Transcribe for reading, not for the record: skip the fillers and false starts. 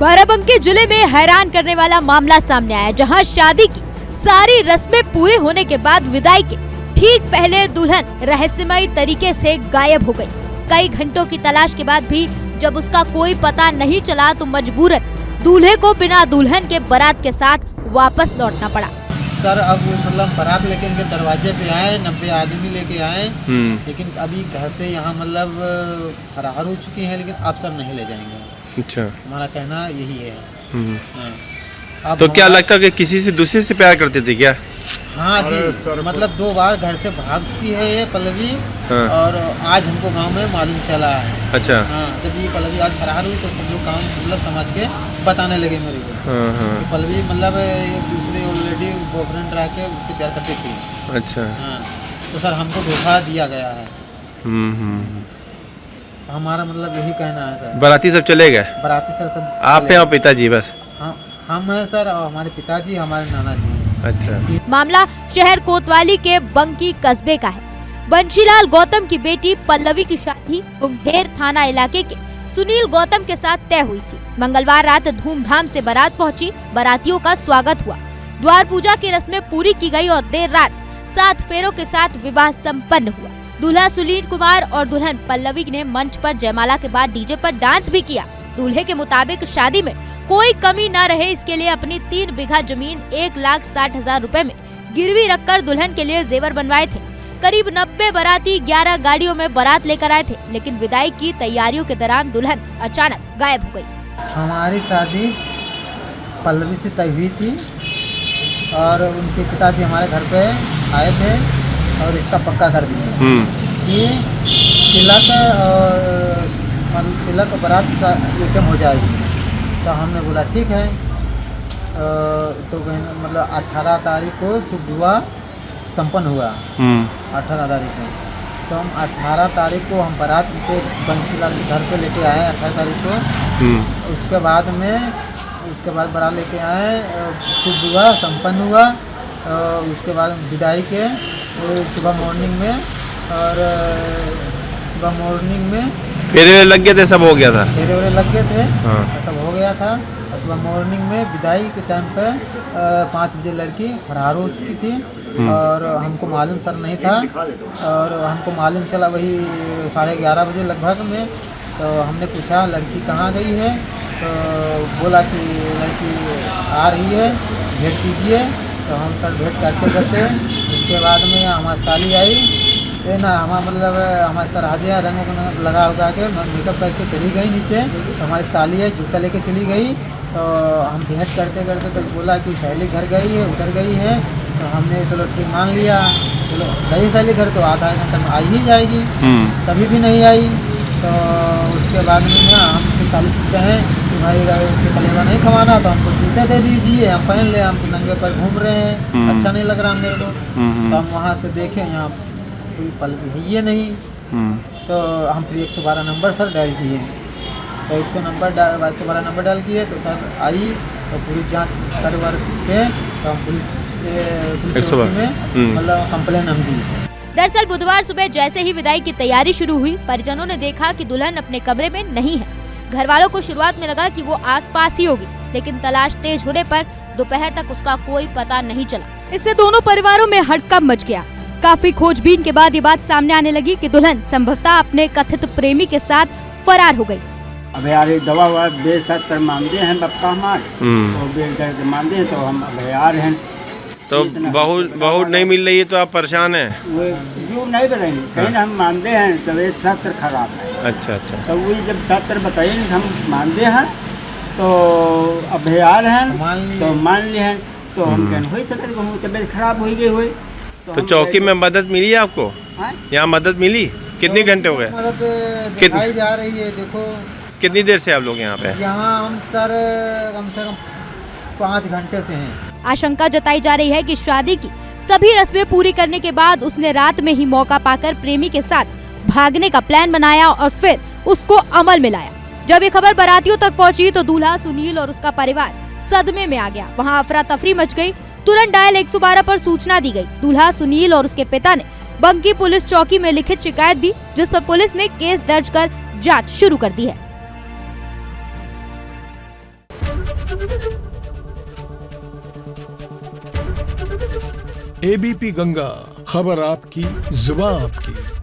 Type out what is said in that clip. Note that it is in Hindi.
बाराबंकी जिले में हैरान करने वाला मामला सामने आया, जहां शादी की सारी रस्में पूरी होने के बाद विदाई के ठीक पहले दुल्हन रहस्यमयी तरीके से गायब हो गई। कई घंटों की तलाश के बाद भी जब उसका कोई पता नहीं चला तो मजबूरन दूल्हे को बिना दुल्हन के बारात के साथ वापस लौटना पड़ा। सर अब मतलब बारात लेके इनके दरवाजे पे आए, 90 आदमी लेके आए, लेकिन अभी घर से यहाँ मतलब फरार हो चुकी हैं, लेकिन अब सर नहीं ले जाएंगे। अच्छा, हमारा कहना यही है। हाँ। तो क्या लगता है कि किसी से दूसरे से प्यार करते थे क्या? हाँ जी, मतलब 2 बार घर से भाग चुकी है ये पल्लवी। हाँ। और आज हमको गांव में मालूम चला है। अच्छा। हाँ, जब ये पल्लवी आज फरार हुई तो सब लोग काम मतलब समझ के बताने लगे मेरे को। हाँ, हाँ। कि पल्लवी मतलब एक दूसरे ऑलरेडी बॉयफ्रेंड रह के उससे प्यार करती थी। अच्छा। हाँ, तो सर हमको धोखा दिया गया है। हमारा मतलब यही कहना है सर। बाराती सब चले गए? बाराती सर सब आप हैं और पिताजी बस? हाँ, हम हैं सर, और हमारे पिताजी, हमारे नाना जी। अच्छा। मामला शहर कोतवाली के बंकी कस्बे का है। बंशीलाल गौतम की बेटी पल्लवी की शादी मुंगेर थाना इलाके के सुनील गौतम के साथ तय हुई थी। मंगलवार रात धूमधाम से बारात पहुंची। बारातियों का स्वागत हुआ, द्वार पूजा की रस्में पूरी की गई और देर रात 7 फेरों के साथ विवाह संपन्न हुआ। दूल्हा सुनील कुमार और दुल्हन पल्लवी ने मंच पर जयमाला के बाद डीजे पर डांस भी किया। दूल्हे के मुताबिक शादी में कोई कमी न रहे, इसके लिए अपनी 3 बीघा जमीन 1,60,000 रुपए में गिरवी रखकर दुल्हन के लिए जेवर बनवाए थे। करीब 90 बाराती 11 गाड़ियों में बारात लेकर आए थे, लेकिन विदाई की तैयारियों के दौरान दुल्हन अचानक गायब हो गई। हमारी शादी पल्लवी से तय हुई थी और उनके पिताजी हमारे घर पे आए थे और इसका पक्का कर दिया कि तिलक बारात एकदम हो जाएगी। तो हमने बोला ठीक है। तो मतलब 18 तारीख को शुभ विवाह संपन्न हुआ। 18 तारीख को तो हम 18 तारीख को हम बारात को बंसीलाल के घर पे लेके आए। 18 तारीख को उसके बाद बारात लेके आए, शुभ विवाह संपन्न हुआ। उसके बाद विदाई के सुबह मॉर्निंग में फेरे लग गए थे, सब हो गया था। फेरे लग गए थे। हाँ। सब हो गया था। सुबह मॉर्निंग में विदाई के टाइम पे 5 बजे लड़की फरार हो चुकी थी और हमको मालूम सर नहीं था। और हमको मालूम चला वही 11:30 बजे लगभग में। तो हमने पूछा लड़की कहाँ गई है, तो बोला कि लड़की आ रही है, भेंट कीजिए। तो हम सर भेंट करते उसके बाद में हमारी साली आई हमारे सर आज रंग लगा उगा के मेकअप करके चली गई नीचे। तो हमारी साली है जूता लेके चली गई। तो हम भेंट करते तो बोला कि सहेली घर गई है, उधर गई है। तो हमने चलो ठीक मान लिया, चलो गई सहेली घर, तो आधा घंटा में आ ही जाएगी। तभी भी नहीं आई। तो उसके बाद में ना हम साली सीखते हैं कि भाई उसके कलेवा नहीं खवाना, तो हमको जूते दे दीजिए, हम पहन ले, हम नंगे पर घूम रहे हैं, अच्छा नहीं लग रहा मेरे को। तो हम वहाँ से देखें यहाँ कोई पल्लवी है ये नहीं। तो हम फिर 112 नंबर सर डायल किए। तो 112 नंबर डायल किए तो सर आई। तो पूरी जांच कर के तो हम पुलिस में मतलब कंप्लेन हम दी। दरअसल बुधवार सुबह जैसे ही विदाई की तैयारी शुरू हुई, परिजनों ने देखा कि दुल्हन अपने कमरे में नहीं है। घर वालों को शुरुआत में लगा कि वो आसपास ही होगी, लेकिन तलाश तेज होने पर दोपहर तक उसका कोई पता नहीं चला। इससे दोनों परिवारों में हड़कंप मच गया। काफी खोजबीन के बाद ये बात सामने आने लगी कि दुल्हन संभवतः अपने कथित प्रेमी के साथ फरार हो गई। अब यार दवा हुआ बेसर मानते हैं बप्पा हमारे, तो बेल मानते हैं, तो हम अब यार हैं। तो बहुत नहीं मिल रही है तो आप परेशान हैं? वो जो नहीं बताएंगे कहीं हम मानते हैं, तबीयत 70 खराब है। अच्छा। तो वही जब 70 बताइए हम मानते हैं, तो अब यार हैं तो मान लिए हैं। तो हम कहने हो सकते तबीयत खराब हो गई हुई। तो चौकी में मदद मिली आपको? यहाँ मदद मिली? कितने घंटे हो गए? मदद दिखाई जा रही है। देखो कितनी देर से आप लोग यहाँ पे? यहाँ हम सर कम से कम 5 घंटे से हैं। आशंका जताई जा रही है कि शादी की सभी रस्में पूरी करने के बाद उसने रात में ही मौका पाकर प्रेमी के साथ भागने का प्लान बनाया और फिर उसको अमल में लाया। जब ये खबर बारातियों तक पहुंची तो दूल्हा सुनील और उसका परिवार सदमे में आ गया। वहां अफरा तफरी मच गई। तुरंत डायल 112 पर सूचना दी गई। दूल्हा सुनील और उसके पिता ने बंकी पुलिस चौकी में लिखित शिकायत दी, जिस पर पुलिस ने केस दर्ज कर जांच शुरू कर दी है। एबीपी गंगा, खबर आपकी, जुबान आपकी।